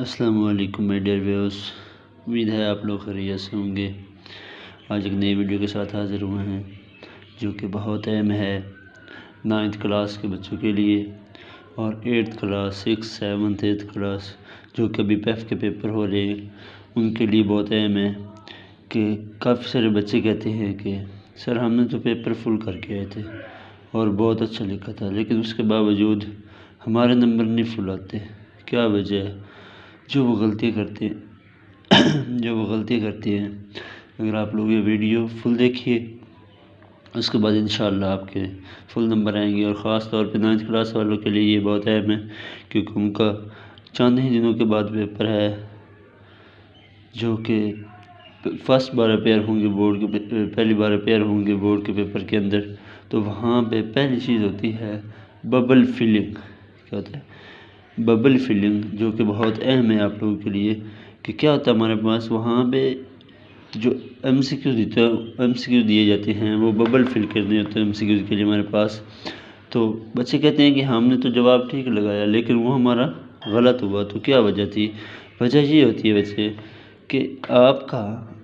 अस्सलाम वालेकुम my dear viewers. उम्मीद है आप लोग खैरियत से होंगे। आज एक नई वीडियो के साथ हाज़िर हुए हैं जो कि बहुत अहम है 9th क्लास के बच्चों के लिए और 8th class 6th 7th 8th class जो कि अभी पेफ के पेपर हो रहे हैं उनके लिए बहुत अहम है कि काफ़ी सारे बच्चे कहते हैं कि सर हमने तो पेपर फुल करके आए थे और बहुत अच्छा लिखा था, लेकिन उसके बावजूद हमारे नंबर नहीं फुल आते। क्या वजह है? जो वो गलती करते हैं अगर आप लोग ये वीडियो फुल देखिए उसके बाद इंशाअल्लाह आपके फुल नंबर आएंगे। और ख़ास तौर पे 9th क्लास वालों के लिए ये बहुत अहम है क्योंकि उनका चंद ही दिनों के बाद पेपर है जो कि फर्स्ट बार अपेयर होंगे पहली बार अपेयर होंगे बोर्ड के पेपर के अंदर। तो वहाँ पे पहली चीज़ होती है बबल फिलिंग। क्या होता है? बबल फिलिंग, जो कि बहुत अहम है आप लोगों के लिए कि क्या होता है हमारे पास वहाँ पे जो MCQ दिए जाते हैं वो बबल फिल करने होते हैं MCQ के लिए हमारे पास। तो बच्चे कहते हैं कि हमने तो जवाब ठीक लगाया लेकिन वो हमारा गलत हुआ। तो क्या वजह थी? वजह ये होती है बच्चे कि आपका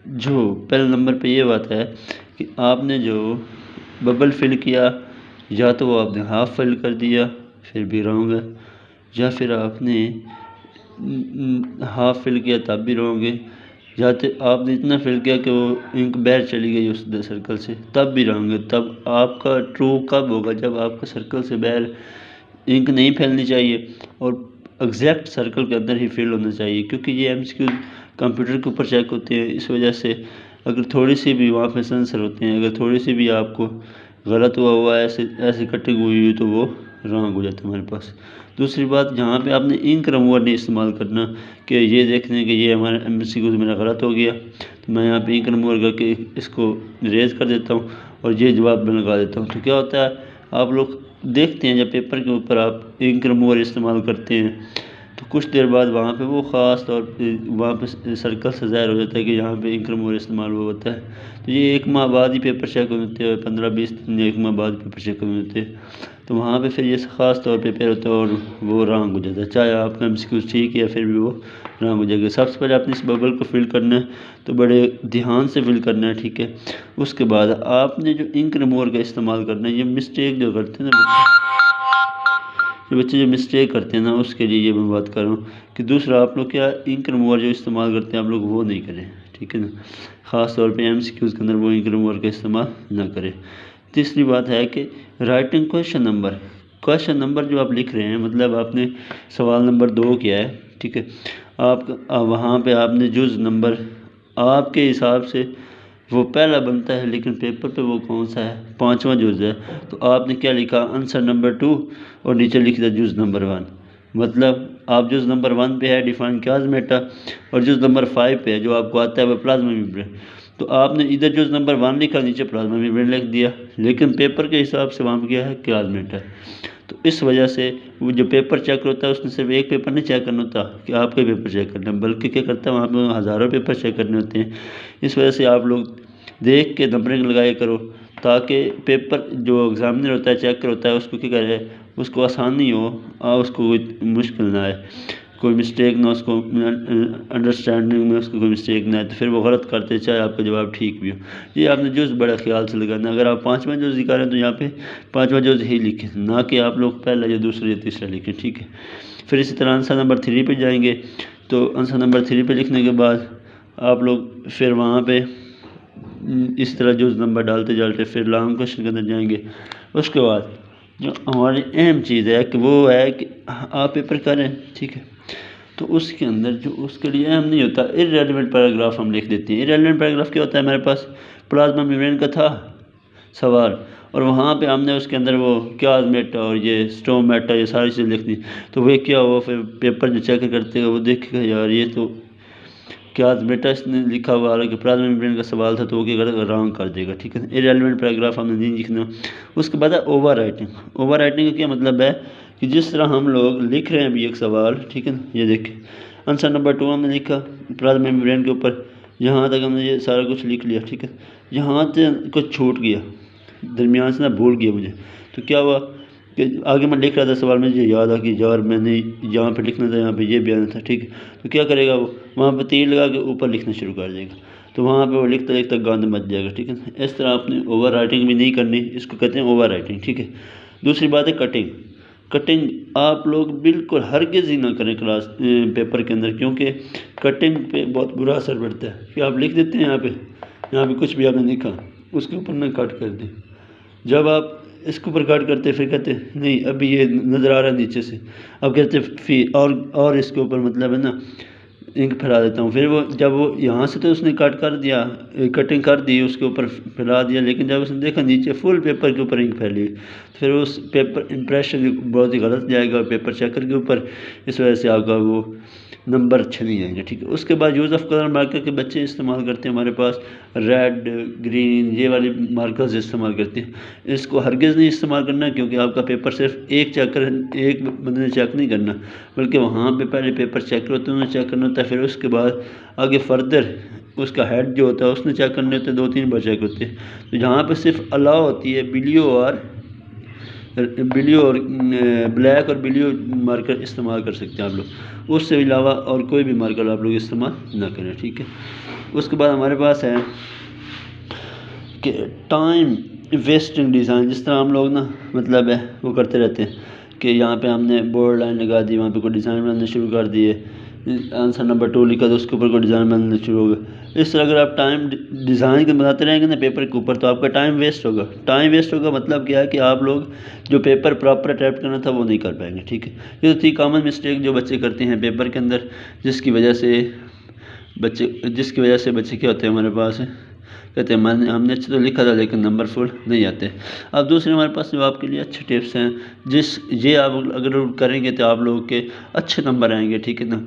जो पहले नंबर पे ये बात है कि आपने जो बबल फिल किया या तो वो आपने हाफ फिल कर दिया फिर भी रॉन्ग है, या फिर आपने हाफ फिल किया तब भी रॉन्ग है, या तो आपने इतना फिल किया कि वो इंक बाहर चली गई उस सर्कल से तब भी रॉन्ग है। तब आपका ट्रू कब होगा? जब आपका सर्कल से बाहर इंक नहीं फैलनी चाहिए और एग्जैक्ट सर्कल के अंदर ही फिल होना चाहिए, क्योंकि ये MCQ कंप्यूटर के ऊपर चेक होते हैं। इस वजह से अगर थोड़ी सी भी वहाँ पे सेंसर होते हैं, अगर थोड़ी सी भी आपको गलत हुआ ऐसे कटिंग हुई तो वो रॉन्ग हो जाता है हमारे पास। दूसरी बात, जहाँ पे आपने इंक रिमूवर नहीं इस्तेमाल करना कि ये देखने कि ये हमारा MCQ मेरा गलत हो गया तो मैं यहाँ पे इंक रिमूवर करके इसको रेज कर देता हूँ और ये जवाब में लगा देता हूँ। तो क्या होता है, आप लोग देखते हैं जब पेपर के ऊपर आप इंक रिमूवर इस्तेमाल करते हैं तो कुछ देर बाद वहाँ पे वो ख़ास तौर पे वहाँ पे सर्कल से ज़ाहिर हो जाता है कि यहाँ पे इंक रिमूवर इस्तेमाल हुआ होता है। तो ये 1 माह बाद ही पेपर चेक होते हैं, 15-20 दिन या 1 माह बाद पेपर चेक होते हैं। तो वहाँ पे फिर ये ख़ास तौर पे पेपर होता है और वो रॉन्ग हो जाता है, चाहे आपका MCQ ठीक है फिर भी वो रॉन्ग हो जाएगा। सबसे पहले आपने इस बबल को फिल करना है तो बड़े ध्यान से फिल करना है, ठीक है। उसके बाद आपने जो इंक रिमूवर का इस्तेमाल करना है, ये मिस्टेक जो करते हैं ना बच्चे जो मिस्टेक करते हैं ना उसके लिए ये मैं बात कर रहा हूँ कि दूसरा आप लोग क्या इंक रिमूवर जो इस्तेमाल करते हैं आप लोग वो नहीं करें, ठीक है ना। ख़ास तौर पे MCQs के अंदर वो इंक रिमूवर का इस्तेमाल ना करें। तीसरी बात है कि राइटिंग क्वेश्चन नंबर जो आप लिख रहे हैं, मतलब आपने सवाल नंबर 2 किया है, ठीक है। वहाँ पे आपने जुज़ नंबर आपके हिसाब से वो पहला बनता है लेकिन पेपर पे वो कौन सा है? 5वां जुज़ है। तो आपने क्या लिखा? आंसर नंबर 2 और नीचे लिख दिया जुज़ नंबर 1। मतलब आप जुज़ नंबर 1 पे है डिफाइन क्लासमेटा और जुज़ नंबर 5 पे है जो आपको आता है वो प्लाज्मा मेम्ब्रेन। तो आपने इधर जुज़ नंबर 1 लिखा, नीचे प्लाज्मा मेम्ब्रेन लिख दिया, लेकिन पेपर के हिसाब से वहाँ पे क्या है? क्लासमेटा। तो इस वजह से वो जो पेपर चेक होता है उसने सिर्फ एक पेपर नहीं चेक करना होता कि आपके पेपर चेक करना, बल्कि क्या करता है वहाँ पे हज़ारों पेपर चेक करने होते हैं। इस वजह से आप लोग देख के नंबरिंग लगाया करो ताकि पेपर जो एग्ज़ामिनर होता है चेकर होता है उसको क्या करे, उसको आसानी हो और उसको कोई मुश्किल ना आए, कोई मिस्टेक ना, उसको अंडरस्टैंडिंग में उसको कोई मिस्टेक ना आए तो फिर वो गलत करते चाहे आपका जवाब ठीक भी हो। ये आपने जुज़ बड़ा ख्याल से लगाना। अगर आप 5वां जुज़ लिखा रहे हैं तो यहाँ पे 5वां जुज़ ही लिखें, ना कि आप लोग पहला या दूसरा या तीसरा लिखें, ठीक है। फिर इसी तरह आंसर नंबर 3 पे जाएंगे तो आंसर नंबर 3 पे लिखने के बाद आप लोग फिर वहाँ पे इस तरह जुज़ नंबर डालते फिर लॉन्ग क्वेश्चन के अंदर जाएंगे। उसके बाद जो हमारी अहम चीज़ है कि वो है कि आप पेपर करें, ठीक है। तो उसके अंदर जो उसके लिए अहम नहीं होता, इररेलेवेंट पैराग्राफ हम लिख देते हैं। इररेलेवेंट पैराग्राफ क्या होता है? हमारे पास प्लाज्मा मेम्ब्रेन का था सवाल और वहाँ पे हमने उसके अंदर वो क्लासमेटा और ये स्टोमेटा ये सारी चीज़ें लिख दी। तो वह क्या हुआ, फिर पेपर जो चेक करते हैं वो देखेगा यार ये तो क्लासमेटा इसने लिखा हुआ, हालांकि प्लाज्मा मेम्ब्रेन का सवाल था तो वो क्या करेगा? रॉन्ग कर देगा, ठीक है। इररेलेवेंट पैराग्राफ हमने नहीं लिखना। उसके बाद है ओवर राइटिंग का क्या मतलब है कि जिस तरह हम लोग लिख रहे हैं अभी एक सवाल, ठीक है ना, ये देखिए आंसर नंबर 2 हमने लिखा प्लाज्मा मेम्ब्रेन के ऊपर, यहाँ तक हमने ये सारा कुछ लिख लिया, ठीक है। यहाँ से कुछ छूट गया, दरमियान से ना भूल गया मुझे, तो क्या हुआ? कि आगे मैं लिख रहा था सवाल, मुझे याद आ कि यार मैंने यहाँ पे लिखना था, यहाँ पे ये भी आना था, ठीक है। तो क्या करेगा वो, वहाँ पे तीर लगा के ऊपर लिखना शुरू कर देगा, तो वहाँ पे वो लिखता लिखता गंद मच जाएगा, ठीक है। इस तरह आपने ओवर राइटिंग भी नहीं करनी, इसको कहते हैं ओवर राइटिंग, ठीक है। दूसरी बात है कटिंग। कटिंग आप लोग बिल्कुल हरगिज़ ही ना करें क्लास पेपर के अंदर, क्योंकि कटिंग पे बहुत बुरा असर पड़ता है कि आप लिख देते हैं यहाँ पे कुछ भी आपने लिखा, उसके ऊपर ना कट कर दें। जब आप इसके ऊपर कट करते फिर कहते नहीं अभी ये नज़र आ रहा है नीचे से, अब कहते फी और इसके ऊपर मतलब है ना इंक फैला देता हूँ। फिर वो जब वो यहाँ से तो उसने कट कर दिया, कटिंग कर दी, उसके ऊपर फैला दिया, लेकिन जब उसने देखा नीचे फुल पेपर के ऊपर इंक फैली, फिर उस पेपर इम्प्रेशन बहुत ही गलत जाएगा पेपर चेकर के ऊपर, इस वजह से आपका वो नंबर अच्छे नहीं आएंगे, ठीक है। उसके बाद यूज़ ऑफ कलर मार्कर के बच्चे इस्तेमाल करते हैं, हमारे पास रेड ग्रीन ये वाले मार्कर्स इस्तेमाल करते हैं। इसको हरगिज़ नहीं इस्तेमाल करना, क्योंकि आपका पेपर सिर्फ एक बंदे ने चेक नहीं करना, बल्कि वहाँ पे पहले पेपर चेक होते हैं, उन्हें चेक करना होता है, फिर उसके बाद आगे फर्दर उसका हेड जो होता है उसने चेक करने होते हैं, 2-3 बार चेक होते हैं। तो जहाँ पे सिर्फ अलाउ होती है बिलियो और ब्लैक और बिलियो मार्कर इस्तेमाल कर सकते हैं आप लोग, उससे अलावा और कोई भी मार्कर आप लोग इस्तेमाल ना करें, ठीक है। उसके बाद हमारे पास है कि टाइम वेस्टिंग डिज़ाइन, जिस तरह हम लोग ना मतलब है वो करते रहते हैं कि यहाँ पे हमने बोर्ड लाइन लगा दी, वहाँ पे कोई डिज़ाइन बनाने शुरू कर दिए, आंसर नंबर 2 लिखा तो उसके ऊपर कोई डिज़ाइन बनाना शुरू हो गया। इस तरह अगर आप टाइम डिज़ाइन के बनाते रहेंगे ना पेपर के ऊपर, तो आपका टाइम वेस्ट होगा। टाइम वेस्ट होगा मतलब क्या है कि आप लोग जो पेपर प्रॉपर अटैम्प्ट करना था वो नहीं कर पाएंगे, ठीक है। ये तो थी कॉमन मिस्टेक जो बच्चे करते हैं पेपर के अंदर, जिसकी वजह से बच्चे क्या होते हैं हमारे पास कहते हैं हमने अच्छा तो लिखा था लेकिन नंबर फुल नहीं आते। अब दूसरे हमारे पास जो आपके लिए अच्छे टिप्स हैं, ये आप अगर करेंगे तो आप लोगों के अच्छे नंबर आएंगे, ठीक है ना।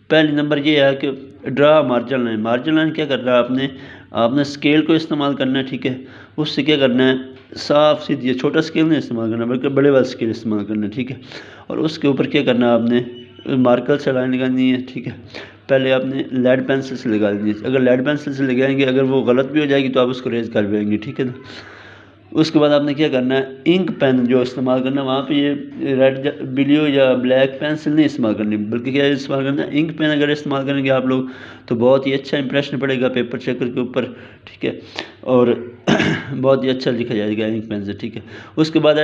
पहले नंबर ये है कि draw margin line. Margin line क्या करना है आपने स्केल को इस्तेमाल करना है, ठीक है। उससे क्या करना है, साफ सीधी छोटा स्केल नहीं इस्तेमाल करना बल्कि बड़े वाला स्केल इस्तेमाल करना है, ठीक है। और उसके ऊपर क्या करना है, आपने मार्कर से लाइन लगानी है, ठीक है। पहले आपने लेड पेंसिल से लगा दी, अगर लेड पेंसिल से लगाएंगे अगर वो गलत भी हो जाएगी तो आप उसको रेज कर पाएंगे, ठीक है ना। उसके बाद आपने क्या करना है, इंक पेन जो इस्तेमाल करना है वहाँ पे ये रेड बिलियो या ब्लैक पेंसिल नहीं इस्तेमाल करनी, बल्कि क्या इस्तेमाल करना है, इंक पेन अगर इस्तेमाल करेंगे आप लोग तो बहुत ही अच्छा इंप्रेशन पड़ेगा पेपर चेकर के ऊपर, ठीक है। और बहुत ही अच्छा लिखा जाएगा इंक पेन से, ठीक है। उसके बाद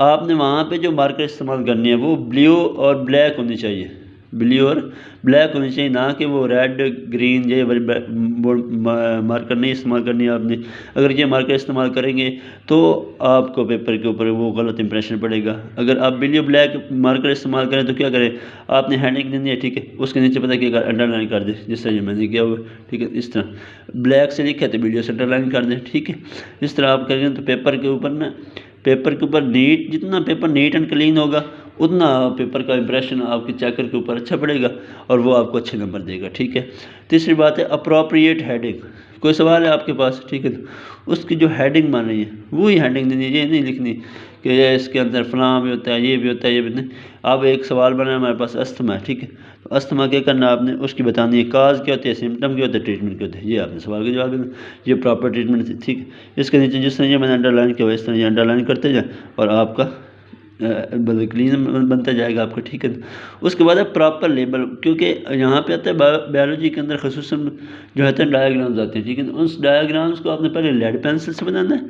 आपने वहाँ पे जो मार्कर इस्तेमाल करनी है वो ब्लू और ब्लैक होनी चाहिए, ब्लू और ब्लैक होनी चाहिए, ना कि वो रेड ग्रीन ये वाली मार्कर नहीं इस्तेमाल करनी है आपने। अगर ये मार्कर इस्तेमाल करेंगे तो आपको पेपर के ऊपर वो गलत इंप्रेशन पड़ेगा। अगर आप ब्लू ब्लैक मार्कर इस्तेमाल करें तो क्या करें, आपने हेडिंग देनी है, ठीक है, उसके नीचे पता क्या कर अंडरलाइन कर दे, जिस तरह मैंने किया हुआ, ठीक है। इस तरह ब्लैक से लिखा है तो ब्लू से अंडरलाइन कर दें, ठीक है। इस तरह आप करेंगे तो पेपर के ऊपर जितना पेपर नीट एंड क्लीन होगा उतना पेपर का इंप्रेशन आपके चेकर के ऊपर अच्छा पड़ेगा और वो आपको अच्छे नंबर देगा, ठीक है। तीसरी बात है अप्रोप्रिएट हेडिंग। कोई सवाल है आपके पास, ठीक है, तो उसकी जो हेडिंग मान रही है वही हेडिंग देनी है, ये नहीं लिखनी कि ये इसके अंदर फलां भी होता है ये भी होता है ये भी नहीं। अब एक सवाल बना है हमारे पास अस्थमा है, ठीक है, तो अस्थमा क्या करना आपने उसकी बतानी है, काज क्या होती है, सिम्टम क्या होता है, ट्रीटमेंट क्या होता है, ये आपने सवाल का जवाब देना, ये प्रॉपर ट्रीटमेंट है, ठीक है। इसके नीचे जिस तरह ये मैंने अंडरलाइन किया इस तरह ये अंडरलाइन करते जाए और आपका क्लीन बनता जाएगा आपका, ठीक है। उसके बाद है प्रॉपर लेबल, क्योंकि यहाँ पे आता है बायोलॉजी के अंदर खसूसन जो है डायग्राम्स आते हैं, ठीक है। उस डायग्राम्स को आपने पहले लेड पेंसिल से बनाना है,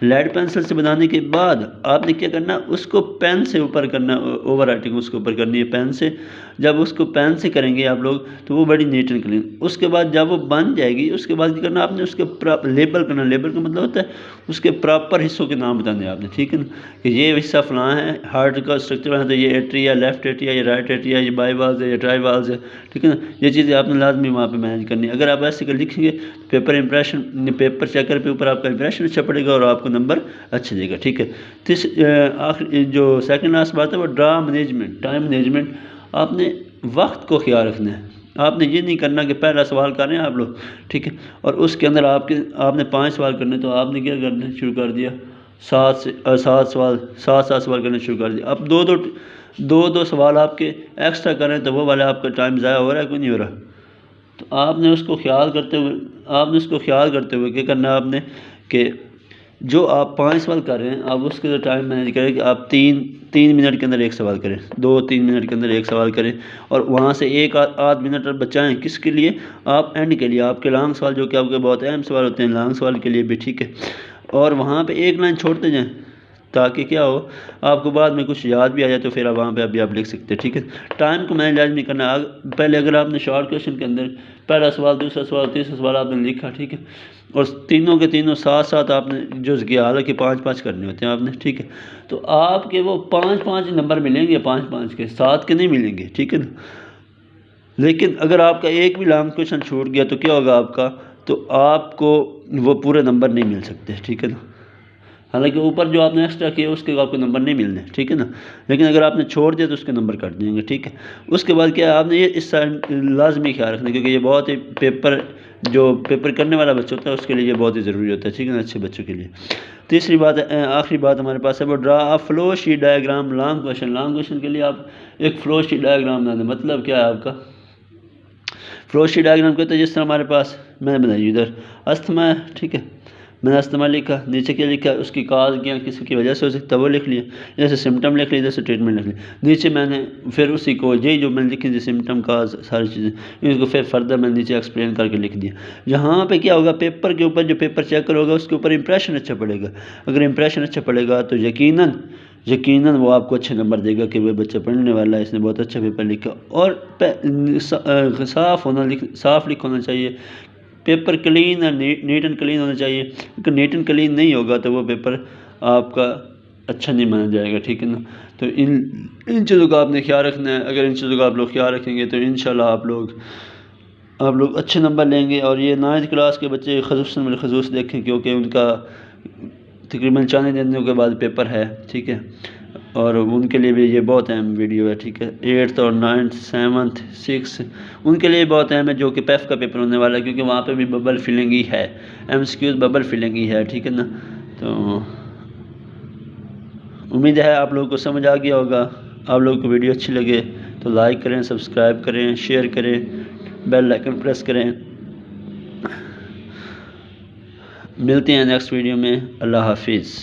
लेड पेंसिल से बनाने के बाद आपने क्या करना, उसको पेन से ऊपर करना, ओवर राइटिंग उसके ऊपर करनी है पेन से। जब उसको पेन से करेंगे आप लोग तो वो बड़ी नीट एंड क्लीन। उसके बाद जब वो बन जाएगी उसके बाद क्या करना आपने, उसके लेबल करना। लेबल का मतलब होता है उसके प्रॉपर हिस्सों के नाम बताने आपने, ठीक है ना, कि ये हिस्सा फलां है, हार्ट का स्ट्रक्चर है तो ये एट्रिया, लेफ्ट एट्रिया, ये राइट एट्रिया, ये बाईवाल्स है, ये ट्राईवाल्स है, ठीक है ना। ये चीज़ें आपने लाजमी वहाँ पे मैनेज करनी है। अगर आप ऐसे कर लिखेंगे पेपर चेकर पे ऊपर आपका इंप्रेशन अच्छा पड़ेगा और आपको नंबर अच्छा देगा, ठीक है। आखिर जो सेकंड लास्ट बात है वो ड्रा मैनेजमेंट, टाइम मैनेजमेंट। आपने वक्त को ख्याल रखना है, आपने ये नहीं करना कि पहला सवाल कर रहे हैं आप लोग, ठीक है, और उसके अंदर आपने 5 सवाल करने, तो आपने क्या करना शुरू कर दिया, 7 सवाल करने शुरू कर दिया। अब दो सवाल आपके एक्स्ट्रा करें तो वो वाला आपका टाइम ज़ाया हो रहा है कोई नहीं हो रहा। तो आपने उसको ख्याल करते हुए क्या करना है आपने कि जो आप 5 सवाल कर रहे हैं आप उसके टाइम मैनेज करें कि आप 3 मिनट के अंदर एक सवाल करें, 2-3 मिनट के अंदर एक सवाल करें, और वहाँ से एक आध मिनट बचाएं। किसके लिए? आप एंड के लिए, आपके लॉन्ग सवाल जो कि आपके बहुत अहम सवाल होते हैं, लॉन्ग सवाल के लिए भी, ठीक है। और वहाँ पे एक लाइन छोड़ते जाएं ताकि क्या हो, आपको बाद में कुछ याद भी आ जाए तो फिर आप वहाँ पे अभी आप लिख सकते हैं, ठीक है। टाइम को मैनेज लाजमी करना। पहले अगर आपने शॉर्ट क्वेश्चन के अंदर पहला सवाल, दूसरा सवाल, तीसरा सवाल आपने लिखा, ठीक है, और तीनों के तीनों साथ साथ आपने जुज़ किया, हालांकि 5-5 करने होते हैं आपने, ठीक है, तो आपके वो 5-5 नंबर मिलेंगे, 5-5 के, 7 के नहीं मिलेंगे, ठीक है ना। लेकिन अगर आपका एक भी लॉन्ग क्वेश्चन छूट गया तो क्या होगा आपका, तो आपको वो पूरे नंबर नहीं मिल सकते, ठीक है ना। हालांकि ऊपर जो आपने एक्स्ट्रा किया उसके आपको नंबर नहीं मिलने, ठीक है ना, लेकिन अगर आपने छोड़ दिया तो उसके नंबर कट देंगे, ठीक है। उसके बाद क्या है, आपने ये इस लाजमी ख्याल रखना, क्योंकि ये बहुत ही जो पेपर करने वाला बच्चा होता है उसके लिए ये बहुत ही ज़रूरी होता है, ठीक है ना, अच्छे बच्चों के लिए। तीसरी बात है, आखिरी बात हमारे पास है वो draw a flow sheet diagram long question के लिए आप एक फ्लो शीट डायग्राम बना दें। मतलब क्या है आपका, फ्लो शीट डायग्राम कहते हैं जिस तरह हमारे पास मैंने बनाई इधर अस्थमा है, ठीक है, मैंने अस्थमा लिखा, नीचे क्या लिखा, उसकी काज क्या किसी की वजह से हो सकता है वो लिख लिया, जैसे सिम्टम लिख लिया, जैसे ट्रीटमेंट लिख लिया। नीचे मैंने फिर उसी को यही जो मैंने लिखी थी सिम्टम काज सारी चीज़ें, इसको फिर फर्दर मैंने नीचे एक्सप्लेन करके लिख दिया। यहाँ पे क्या होगा, पेपर के ऊपर जो पेपर चेकर होगा उसके ऊपर इंप्रेशन अच्छा पड़ेगा। अगर इंप्रेशन अच्छा पड़ेगा तो यकीनन वो आपको अच्छे नंबर देगा कि वह बच्चा पढ़ने वाला है, इसने बहुत अच्छा पेपर लिखा। और साफ लिख होना चाहिए, पेपर क्लीन और नीट एंड क्लीन होना चाहिए। अगर नीट एंड क्लीन नहीं होगा तो वो पेपर आपका अच्छा नहीं माना जाएगा, ठीक है ना। तो इन चीज़ों का आपने ख्याल रखना है। अगर इन चीज़ों का आप लोग ख्याल रखेंगे तो इंशाल्लाह आप लोग अच्छे नंबर लेंगे। और ये 9th क्लास के बच्चे खसूस देखें, क्योंकि उनका तकरीबन 4 दिनों के बाद पेपर है, ठीक है, और उनके लिए भी ये बहुत अहम वीडियो है, ठीक है। 8th और 9th 7th 6th उनके लिए बहुत अहम है, जो कि पेफ का पेपर होने वाला है, क्योंकि वहाँ पे भी बबल फिलिंग ही है, MCQs बबल फिलिंग ही है, ठीक है ना। तो उम्मीद है आप लोगों को समझ आ गया होगा। आप लोगों को वीडियो अच्छी लगे तो लाइक करें, सब्सक्राइब करें, शेयर करें, बेल आइकन प्रेस करें। मिलते हैं नेक्स्ट वीडियो में। अल्लाह हाफिज़।